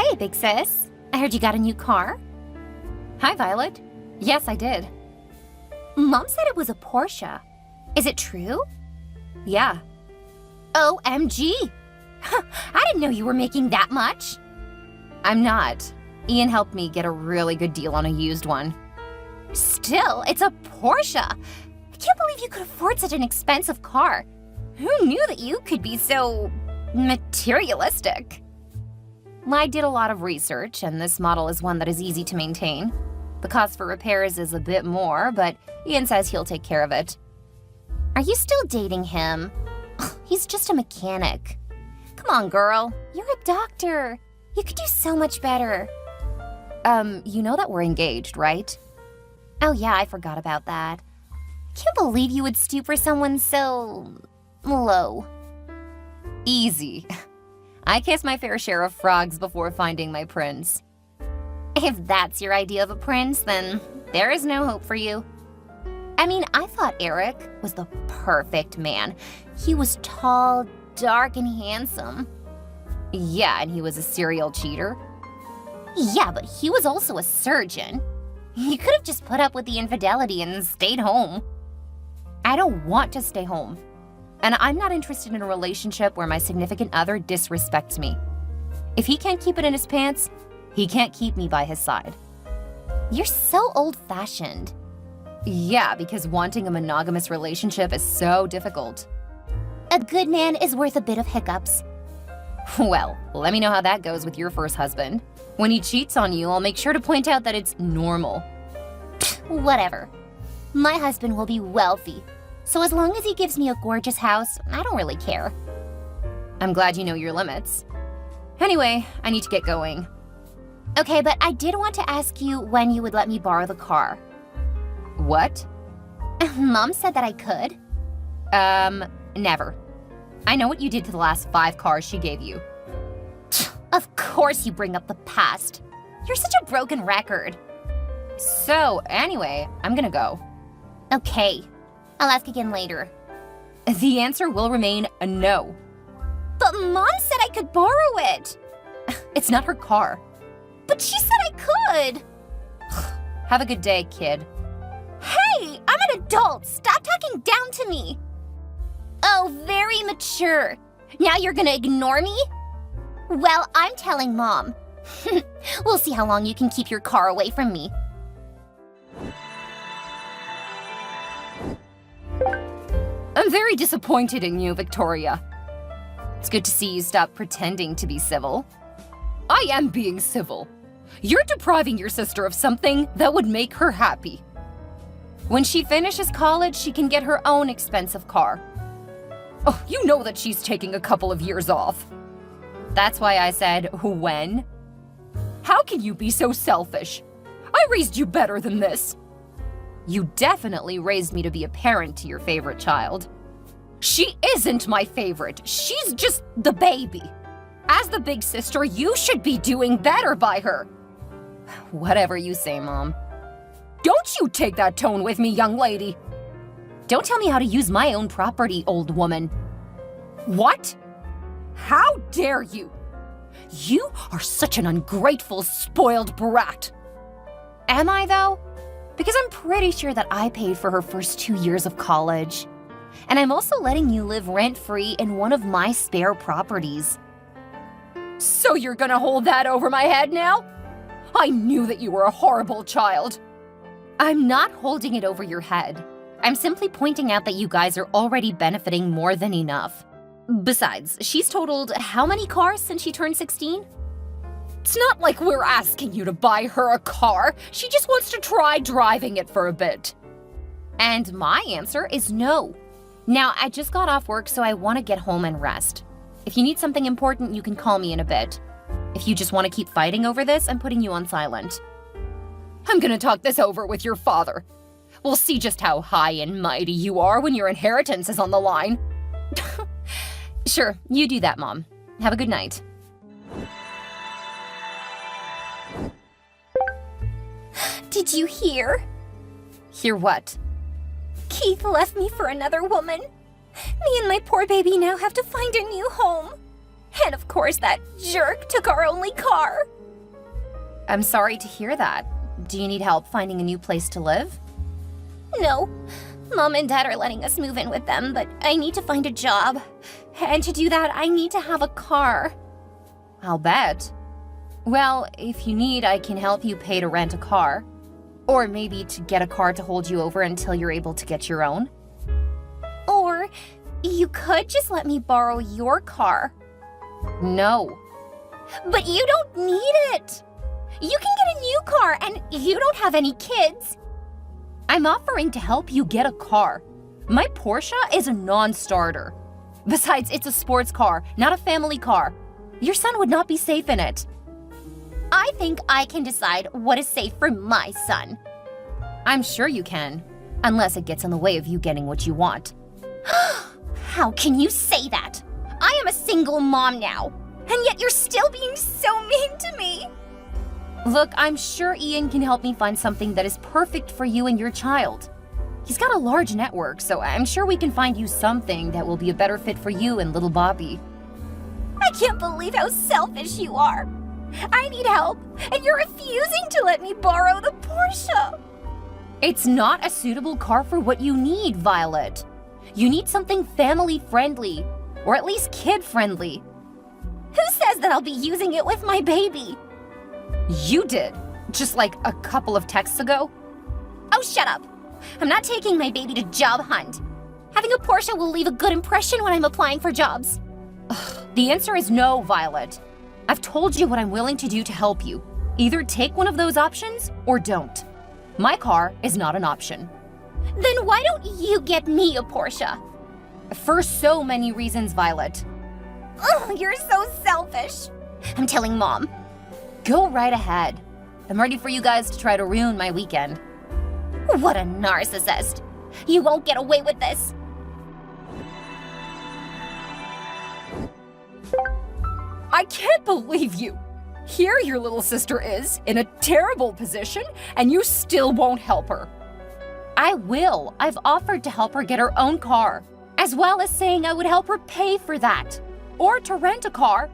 Hey, big sis. I heard you got a new car. Hi, Violet. Yes, I did. Mom said it was a Porsche. Is it true? Yeah. OMG! I didn't know you were making that much. I'm not. Ian helped me get a really good deal on a used one. Still, it's a Porsche. I can't believe you could afford such an expensive car. Who knew that you could be so materialistic? I did a lot of research, and this model is one that is easy to maintain. The cost for repairs is a bit more, but Ian says he'll take care of it. Are you still dating him? He's just a mechanic. Come on, girl. You're a doctor. You could do so much better. You know that we're engaged, right? Oh yeah, I forgot about that. I can't believe you would stoop for someone so low. Easy. I kiss my fair share of frogs before finding my prince. If that's your idea of a prince, then there is no hope for you. I mean, I thought Eric was the perfect man. He was tall, dark, and handsome. Yeah, and he was a serial cheater. Yeah, but he was also a surgeon. He could have just put up with the infidelity and stayed home. I don't want to stay home. And I'm not interested in a relationship where my significant other disrespects me. If he can't keep it in his pants, he can't keep me by his side. You're so old-fashioned. Yeah, because wanting a monogamous relationship is so difficult. A good man is worth a bit of hiccups. Well, let me know how that goes with your first husband. When he cheats on you, I'll make sure to point out that it's normal. Whatever. My husband will be wealthy. So as long as he gives me a gorgeous house, I don't really care. I'm glad you know your limits. Anyway, I need to get going. Okay, but I did want to ask you when you would let me borrow the car. What? Mom said that I could. Never. I know what you did to the last 5 cars she gave you. Of course you bring up the past. You're such a broken record. So, anyway, I'm gonna go. Okay. I'll ask again later. The answer will remain a no. But Mom said I could borrow it. It's not her car. But she said I could. Have a good day, kid. Hey, I'm an adult. Stop talking down to me. Oh, very mature. Now you're gonna ignore me? Well, I'm telling Mom. We'll see how long you can keep your car away from me. I'm very disappointed in you, Victoria. It's good to see you stop pretending to be civil. I am being civil. You're depriving your sister of something that would make her happy. When she finishes college, she can get her own expensive car. Oh, you know that she's taking a couple of years off. That's why I said, when? How can you be so selfish? I raised you better than this. You definitely raised me to be a parent to your favorite child. She isn't my favorite. She's just the baby. As the big sister, you should be doing better by her. Whatever you say, Mom. Don't you take that tone with me, young lady. Don't tell me how to use my own property, old woman. What? How dare you? You are such an ungrateful, spoiled brat. Am I, though? Because I'm pretty sure that I paid for her first 2 years of college. And I'm also letting you live rent-free in one of my spare properties. So you're gonna hold that over my head now? I knew that you were a horrible child. I'm not holding it over your head. I'm simply pointing out that you guys are already benefiting more than enough. Besides, she's totaled how many cars since she turned 16? It's not like we're asking you to buy her a car. She just wants to try driving it for a bit. And my answer is no. Now, I just got off work, so I want to get home and rest. If you need something important, you can call me in a bit. If you just want to keep fighting over this, I'm putting you on silent. I'm gonna talk this over with your father. We'll see just how high and mighty you are when your inheritance is on the line. Sure, you do that, Mom. Have a good night. Did you hear? Hear what? Keith left me for another woman. Me and my poor baby now have to find a new home. And of course that jerk took our only car. I'm sorry to hear that. Do you need help finding a new place to live? No. Mom and Dad are letting us move in with them, but I need to find a job. And to do that, I need to have a car. I'll bet. Well, if you need, I can help you pay to rent a car. Or maybe to get a car to hold you over until you're able to get your own. Or you could just let me borrow your car. No. But you don't need it. You can get a new car, and you don't have any kids. I'm offering to help you get a car. My Porsche is a non-starter. Besides, it's a sports car, not a family car. Your son would not be safe in it. I think I can decide what is safe for my son. I'm sure you can, unless it gets in the way of you getting what you want. How can you say that? I am a single mom now, and yet you're still being so mean to me. Look, I'm sure Ian can help me find something that is perfect for you and your child. He's got a large network, so I'm sure we can find you something that will be a better fit for you and little Bobby. I can't believe how selfish you are. I need help, and you're refusing to let me borrow the Porsche. It's not a suitable car for what you need, Violet. You need something family-friendly, or at least kid-friendly. Who says that I'll be using it with my baby? You did, just like a couple of texts ago. Oh, shut up. I'm not taking my baby to job hunt. Having a Porsche will leave a good impression when I'm applying for jobs. The answer is no, Violet. I've told you what I'm willing to do to help you. Either take one of those options or don't. My car is not an option. Then why don't you get me a Porsche? For so many reasons, Violet. Ugh, you're so selfish. I'm telling Mom. Go right ahead. I'm ready for you guys to try to ruin my weekend. What a narcissist. You won't get away with this. I can't believe you. Here your little sister is, in a terrible position, and you still won't help her. I will. I've offered to help her get her own car, as well as saying I would help her pay for that, or to rent a car.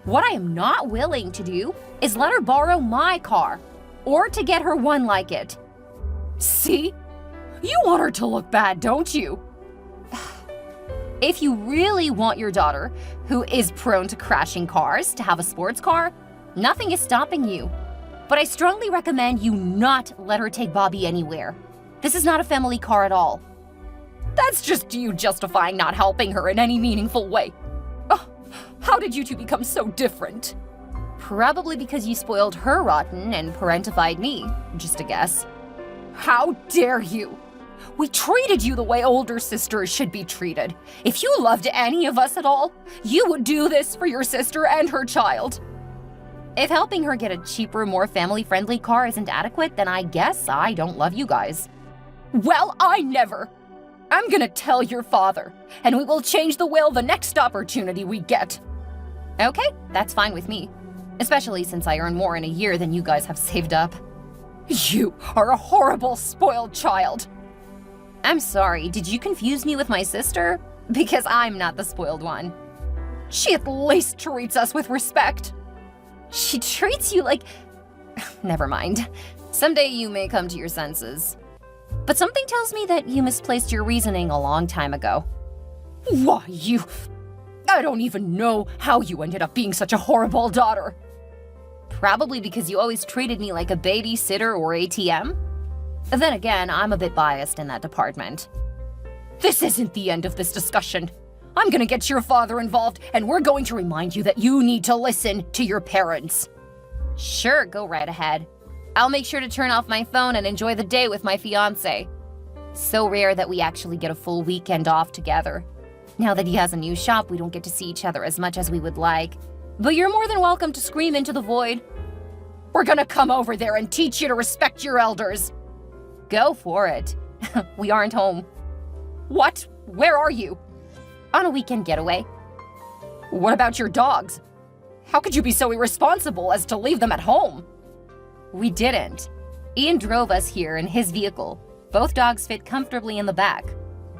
What I am not willing to do is let her borrow my car, or to get her one like it. See? You want her to look bad, don't you? If you really want your daughter, who is prone to crashing cars, to have a sports car, nothing is stopping you. But I strongly recommend you not let her take Bobby anywhere. This is not a family car at all. That's just you justifying not helping her in any meaningful way. Oh, how did you two become so different? Probably because you spoiled her rotten and parentified me, just a guess. How dare you? We treated you the way older sisters should be treated. If you loved any of us at all, you would do this for your sister and her child. If helping her get a cheaper, more family-friendly car isn't adequate, then I guess I don't love you guys. Well, I never. I'm gonna tell your father, and we will change the will the next opportunity we get. Okay, that's fine with me. Especially since I earn more in a year than you guys have saved up. You are a horrible, spoiled child. I'm sorry, did you confuse me with my sister? Because I'm not the spoiled one. She at least treats us with respect. She treats you like... Never mind. Someday you may come to your senses. But something tells me that you misplaced your reasoning a long time ago. Why, you... I don't even know how you ended up being such a horrible daughter. Probably because you always treated me like a babysitter or ATM. Then again, I'm a bit biased in that department. This isn't the end of this discussion. I'm gonna get your father involved, and we're going to remind you that you need to listen to your parents. Sure, go right ahead. I'll make sure to turn off my phone and enjoy the day with my fiancé. So rare that we actually get a full weekend off together. Now that he has a new shop, we don't get to see each other as much as we would like. But you're more than welcome to scream into the void. We're gonna come over there and teach you to respect your elders. Go for it. We aren't home. What? Where are you? On a weekend getaway. What about your dogs? How could you be so irresponsible as to leave them at home? We didn't. Ian drove us here in his vehicle. Both dogs fit comfortably in the back.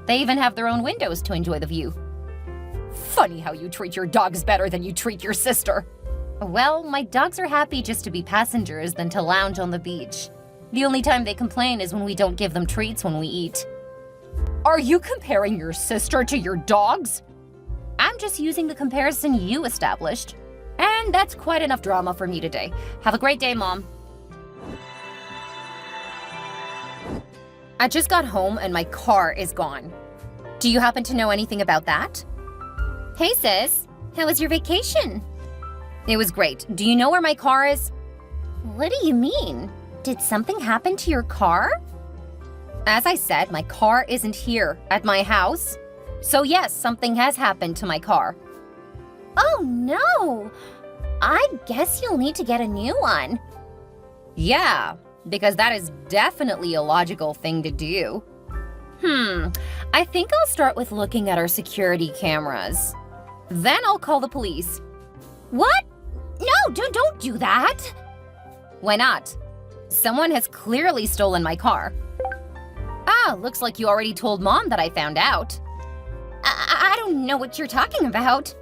They even have their own windows to enjoy the view. Funny how you treat your dogs better than you treat your sister. Well, my dogs are happy just to be passengers than to lounge on the beach. The only time they complain is when we don't give them treats when we eat. Are you comparing your sister to your dogs? I'm just using the comparison you established. And that's quite enough drama for me today. Have a great day, Mom. I just got home and my car is gone. Do you happen to know anything about that? Hey sis, how was your vacation? It was great. Do you know where my car is? What do you mean? Did something happen to your car? As I said, my car isn't here at my house. So yes, something has happened to my car. Oh no! I guess you'll need to get a new one. Yeah, because that is definitely a logical thing to do. I think I'll start with looking at our security cameras. Then I'll call the police. What? No, don't do that! Why not? Someone has clearly stolen my car. Ah, looks like you already told Mom that I found out. I don't know what you're talking about.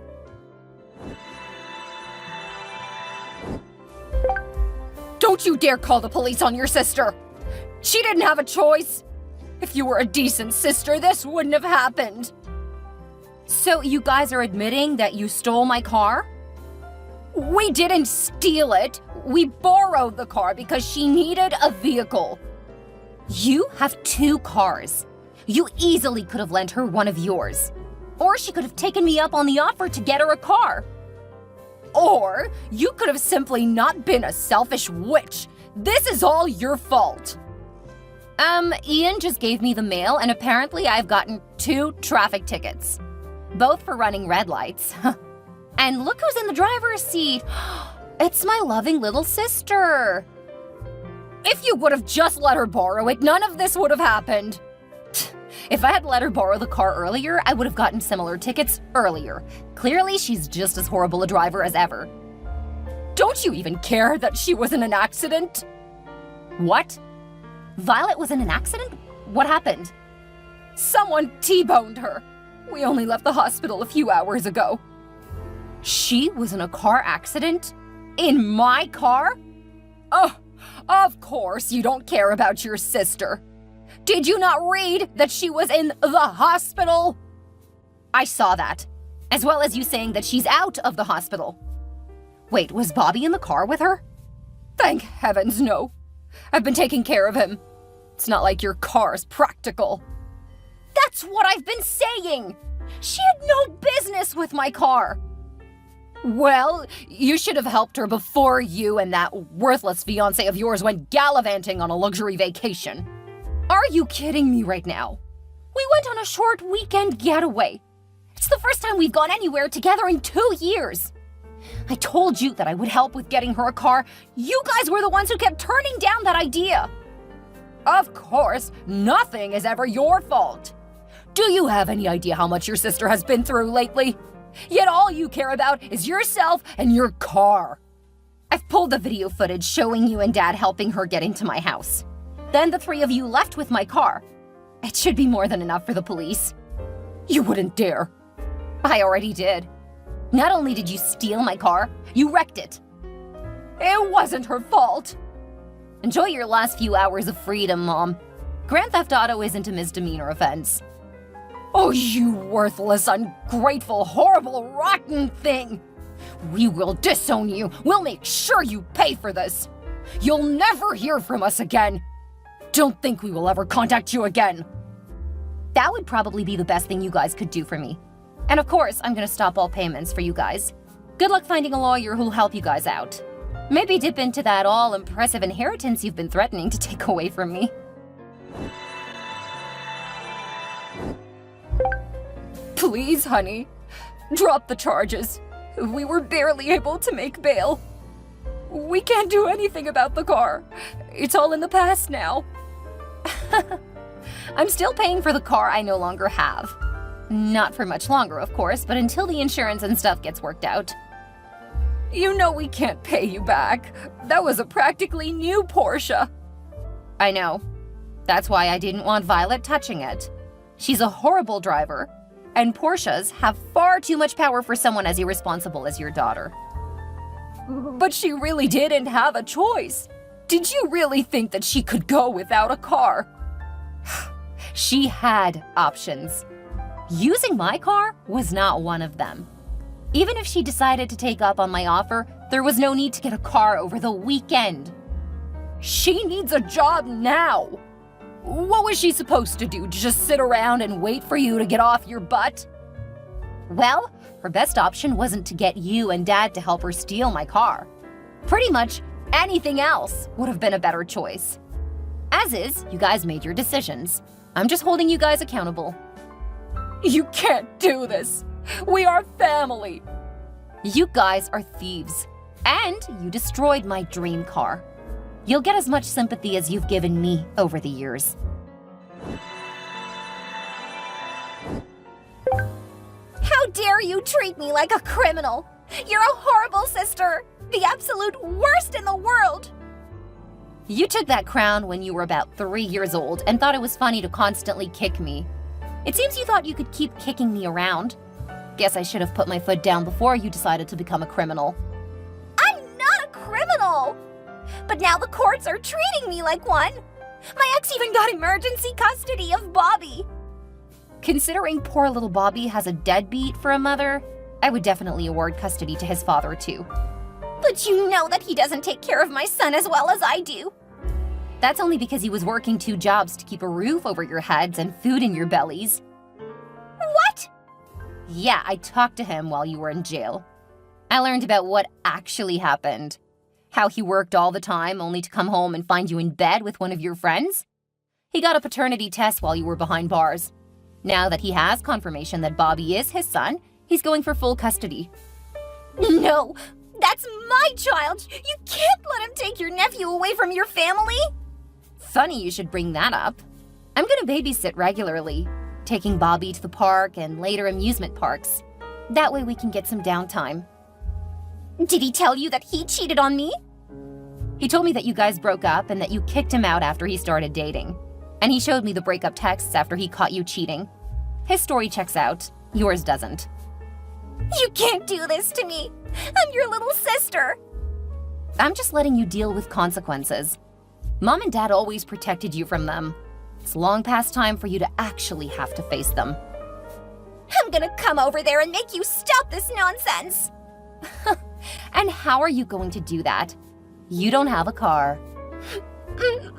Don't you dare call the police on your sister! She didn't have a choice! If you were a decent sister, this wouldn't have happened. So you guys are admitting that you stole my car? We didn't steal it. We borrowed the car because she needed a vehicle. You have 2 cars. You easily could have lent her one of yours. Or she could have taken me up on the offer to get her a car. Or you could have simply not been a selfish witch. This is all your fault. Ian just gave me the mail and apparently I've gotten 2 traffic tickets. Both for running red lights. And look who's in the driver's seat. It's my loving little sister. If you would have just let her borrow it, none of this would have happened. If I had let her borrow the car earlier, I would have gotten similar tickets earlier. Clearly, she's just as horrible a driver as ever. Don't you even care that she was in an accident? What? Violet was in an accident? What happened? Someone T-boned her. We only left the hospital a few hours ago. She was in a car accident? In my car? Oh, of course you don't care about your sister. Did you not read that she was in the hospital? I saw that, as well as you saying that she's out of the hospital. Wait, was Bobby in the car with her? Thank heavens, no. I've been taking care of him. It's not like your car's practical. That's what I've been saying! She had no business with my car. Well, you should have helped her before you and that worthless fiancé of yours went gallivanting on a luxury vacation. Are you kidding me right now? We went on a short weekend getaway. It's the first time we've gone anywhere together in 2 years. I told you that I would help with getting her a car. You guys were the ones who kept turning down that idea. Of course, nothing is ever your fault. Do you have any idea how much your sister has been through lately? Yet all you care about is yourself and your car. I've pulled the video footage showing you and Dad helping her get into my house. Then the 3 of you left with my car. It should be more than enough for the police. You wouldn't dare. I already did. Not only did you steal my car, you wrecked it. It wasn't her fault. Enjoy your last few hours of freedom, Mom. Grand Theft Auto isn't a misdemeanor offense. Oh, you worthless, ungrateful, horrible, rotten thing! We will disown you. We'll make sure you pay for this. You'll never hear from us again. Don't think we will ever contact you again. That would probably be the best thing you guys could do for me. And of course, I'm gonna stop all payments for you guys. Good luck finding a lawyer who'll help you guys out. Maybe dip into that all-impressive inheritance you've been threatening to take away from me. Please, honey, drop the charges. We were barely able to make bail. We can't do anything about the car. It's all in the past now. I'm still paying for the car I no longer have. Not for much longer, of course, but until the insurance and stuff gets worked out. You know we can't pay you back. That was a practically new Porsche. I know. That's why I didn't want Violet touching it. She's a horrible driver, and Porsches have far too much power for someone as irresponsible as your daughter. But she really didn't have a choice. Did you really think that she could go without a car? She had options. Using my car was not one of them. Even if she decided to take up on my offer, there was no need to get a car over the weekend. She needs a job now. What was she supposed to do? Just sit around and wait for you to get off your butt? Well, her best option wasn't to get you and Dad to help her steal my car. Pretty much anything else would have been a better choice. As is, you guys made your decisions. I'm just holding you guys accountable. You can't do this. We are family. You guys are thieves. And you destroyed my dream car. You'll get as much sympathy as you've given me over the years. How dare you treat me like a criminal? You're a horrible sister. The absolute worst in the world. You took that crown when you were about 3 years old and thought it was funny to constantly kick me. It seems you thought you could keep kicking me around. Guess I should have put my foot down before you decided to become a criminal. I'm not a criminal! But now the courts are treating me like one. My ex even got emergency custody of Bobby. Considering poor little Bobby has a deadbeat for a mother, I would definitely award custody to his father too. But you know that he doesn't take care of my son as well as I do. That's only because he was working 2 jobs to keep a roof over your heads and food in your bellies. What? Yeah, I talked to him while you were in jail. I learned about what actually happened. How he worked all the time only to come home and find you in bed with one of your friends. He got a paternity test while you were behind bars. Now that he has confirmation that Bobby is his son, he's going for full custody. No, that's my child. You can't let him take your nephew away from your family. Funny you should bring that up. I'm gonna babysit regularly, taking Bobby to the park and later amusement parks. That way we can get some downtime. Did he tell you that he cheated on me? He told me that you guys broke up and that you kicked him out after he started dating. And he showed me the breakup texts after he caught you cheating. His story checks out, yours doesn't. You can't do this to me. I'm your little sister. I'm just letting you deal with consequences. Mom and Dad always protected you from them. It's long past time for you to actually have to face them. I'm gonna come over there and make you stop this nonsense. And how are you going to do that? You don't have a car.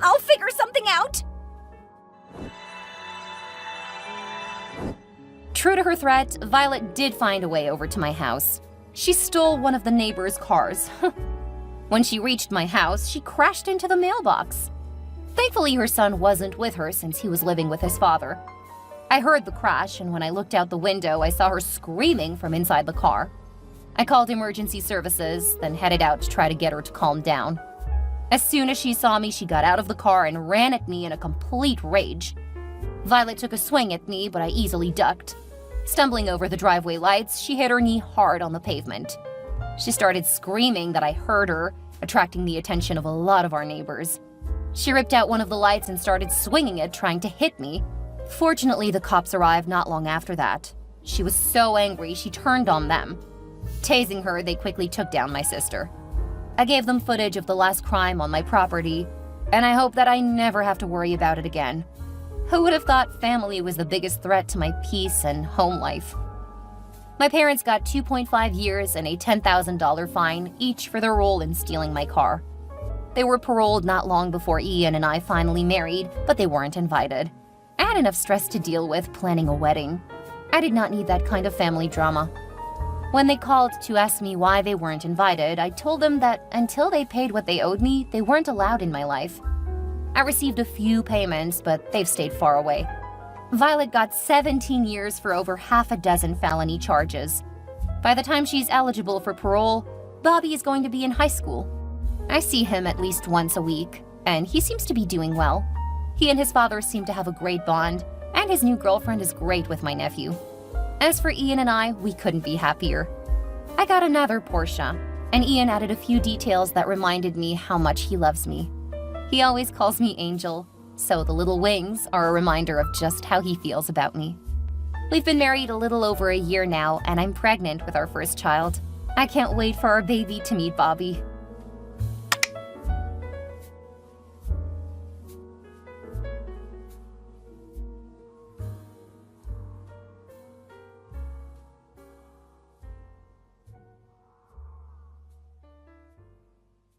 I'll figure something out. True to her threat, Violet did find a way over to my house. She stole one of the neighbor's cars. When she reached my house, she crashed into the mailbox. Thankfully, her son wasn't with her since he was living with his father. I heard the crash, and when I looked out the window, I saw her screaming from inside the car. I called emergency services, then headed out to try to get her to calm down. As soon as she saw me, she got out of the car and ran at me in a complete rage. Violet took a swing at me, but I easily ducked. Stumbling over the driveway lights, she hit her knee hard on the pavement. She started screaming that I heard her, attracting the attention of a lot of our neighbors. She ripped out one of the lights and started swinging it, trying to hit me. Fortunately, the cops arrived not long after that. She was so angry, she turned on them. Tasing her, they quickly took down my sister. I gave them footage of the last crime on my property, and I hope that I never have to worry about it again. Who would have thought family was the biggest threat to my peace and home life? My parents got 2.5 years and a $10,000 fine, each for their role in stealing my car. They were paroled not long before Ian and I finally married, but they weren't invited. I had enough stress to deal with planning a wedding. I did not need that kind of family drama. When they called to ask me why they weren't invited, I told them that until they paid what they owed me, they weren't allowed in my life. I received a few payments, but they've stayed far away. Violet got 17 years for over half a dozen felony charges. By the time she's eligible for parole, Bobby is going to be in high school. I see him at least once a week, and he seems to be doing well. He and his father seem to have a great bond, and his new girlfriend is great with my nephew. As for Ian and I, we couldn't be happier. I got another Porsche, and Ian added a few details that reminded me how much he loves me. He always calls me Angel, so the little wings are a reminder of just how he feels about me. We've been married a little over a year now, and I'm pregnant with our first child. I can't wait for our baby to meet Bobby.